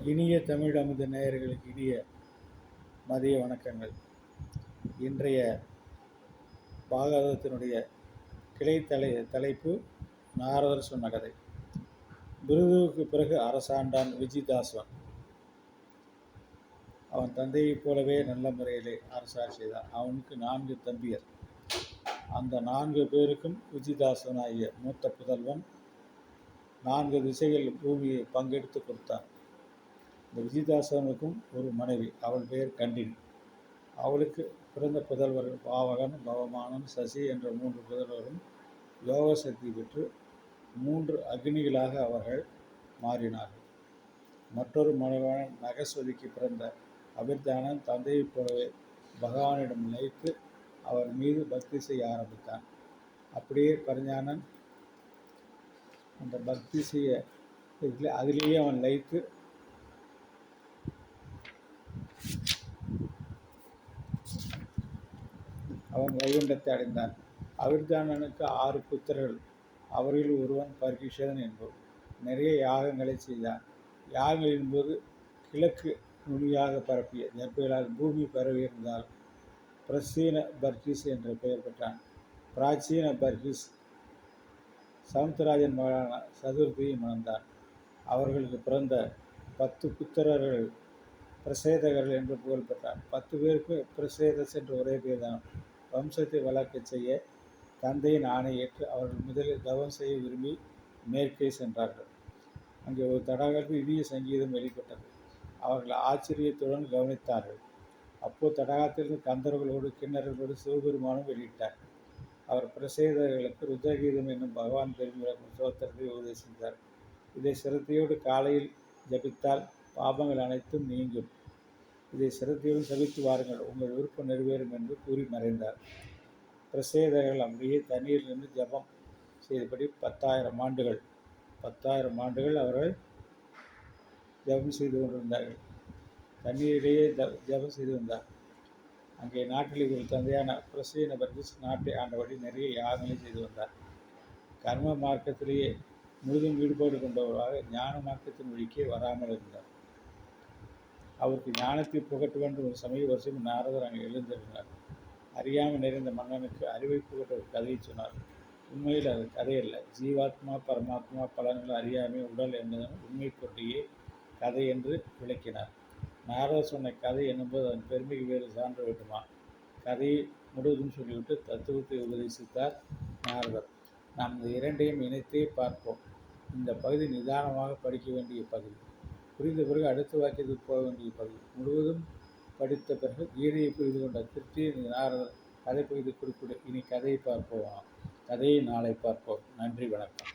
இனிய தமிழ் அமுத நேயர்களுக்கு இனிய மதிய வணக்கங்கள். இன்றைய பாகவதத்தினுடைய தலைப்பு நாரதர் சொன்ன கதை. பிருகுவுக்கு பிறகு அரசாண்டான் விஜிதாஸ்வன். அவன் தந்தையைப் போலவே நல்ல முறையிலே அரசாட்சி செய்தான். அவனுக்கு 4 தம்பியர். அந்த 4 பேருக்கும் விஜிதாஸ்வனாகிய மூத்த புதல்வன் 4 திசைகளில் பூமியை பங்கெடுத்து கொடுத்தான். இந்த விஜிதாஸ்வனுக்கும் ஒரு மனைவி, அவள் பெயர் கண்டினி. அவளுக்கு பிறந்த புதல்வர்கள் பாவகன், பவமானன், சசி என்ற 3 புதல்வரும் யோக சக்தி பெற்று 3 அக்னிகளாக அவர்கள் மாறினார்கள். மற்றொரு மனைவன் நகஸ்வதிக்கு பிறந்த அபிர்தானன் தந்தையைப் போலவே பகவானிடம் லயித்து அவர் மீது பக்தி செய்ய ஆரம்பித்தான். அப்படியே பரிஞானன் அந்த பக்தி செய்ய அதிலேயே அவன் லயித்து அவன் வைகுண்டத்தை அடைந்தான். அபிர்தானனுக்கு 6 புத்திரர்கள். அவர்களில் ஒருவன் பர்கிஷதன் என்பவர். நிறைய யாகங்களை செய்தான். யாகங்களின் போது கிழக்கு நுனியாக பரப்பிய ஜப்பைகளால் பூமி பரவி இருந்தால் பிரசீன பர்கிஸ் என்ற பெயர் பெற்றான். பிராச்சீன பர்கிஸ் சமுத்திரராஜன் மகளான சதுர்த்தியை மணந்தான். அவர்களுக்கு பிறந்த 10 புத்திரர்கள் பிரசேதகர்கள் என்று புகழ் பெற்றார். 10 பேருக்கு பிரசேதஸ் என்ற ஒரே பேர் தான். வம்சத்தை வளர்க்க செய்ய தந்தையின் ஆணை ஏற்று அவர்கள் முதலில் தவம் செய்ய விரும்பி மேற்கே சென்றார்கள். அங்கே ஒரு தடாகத்தில் இனிய சங்கீதம் வெளிப்பட்டது. அவர்கள் ஆச்சரியத்துடன் கவனித்தார்கள். அப்போது தடாகத்திலிருந்து கந்தர்களோடு கிண்ணறர்களோடு சிவபெருமானும் வெளியிட்டார். அவர் பிரசேதர்களுக்கு ருத்ரகீதம் என்னும் பகவான் பெருமிழக்கும் சோத்திரத்தை உபதேசித்தார். இதை சிரத்தையோடு காலையில் ஜபித்தால் பாபங்கள் அனைத்தும் நீங்கும். இதை சிரத்தையுடன் சபித்து வாருங்கள், உங்கள் விருப்பம் நிறைவேறும் என்று கூறி மறைந்தார். பிரசேதர்கள் அப்படியே தண்ணீரிலிருந்து ஜபம் செய்தபடி 10,000 ஆண்டுகள் அவர்கள் ஜபம் செய்து கொண்டிருந்தார்கள். தண்ணீரிலேயே ஜபம் செய்து வந்தார். அங்கே நாட்டில் இவர்கள் தந்தையான பிரசீன பர்கிஸ் நாட்டை ஆண்டபடி நிறைய யாகங்களை செய்து வந்தார். கர்ம மார்க்கத்திலேயே முழுதும் ஈடுபாடு கொண்டவராக ஞான மார்க்கத்தின் வழிக்கே வராமல் இருந்தார். அவருக்கு ஞானத்தை புகட்ட வேண்டும் ஒரு சமய வருஷம் நாரதர் அங்கே எழுந்திருந்தார். அறியாமல் நிறைந்த மன்னனுக்கு அறிவை புகட்ட ஒரு கதையை சொன்னார். உண்மையில் அது கதையல்ல, ஜீவாத்மா பரமாத்மா பலன்கள் அறியாமை உடல் என்பதன் உண்மை பொருளையே கதை என்று விளக்கினார். நாரதர் சொன்ன கதை என்னும்போது அதன் பெருமைக்கு வேறு சான்று வேண்டுமா? கதையை முழுவதும் சொல்லிவிட்டு தத்துவத்தை உபதேசித்தார் நாரதர். நாம் இந்த இரண்டையும் இணைத்தே பார்ப்போம். இந்த பகுதி நிதானமாக படிக்க வேண்டிய பகுதி. புரிந்த பிறகு அடுத்த வாக்கியத்துக்கு போக வேண்டிய பகுதி. முழுவதும் படித்த பிறகு கீதையை புரிந்து கொண்ட திருப்தி நாரதர் கதை பகுதி குறிப்பிடு. இனி கதையை பார்ப்போம். கதையை நாளை பார்ப்போம். நன்றி, வணக்கம்.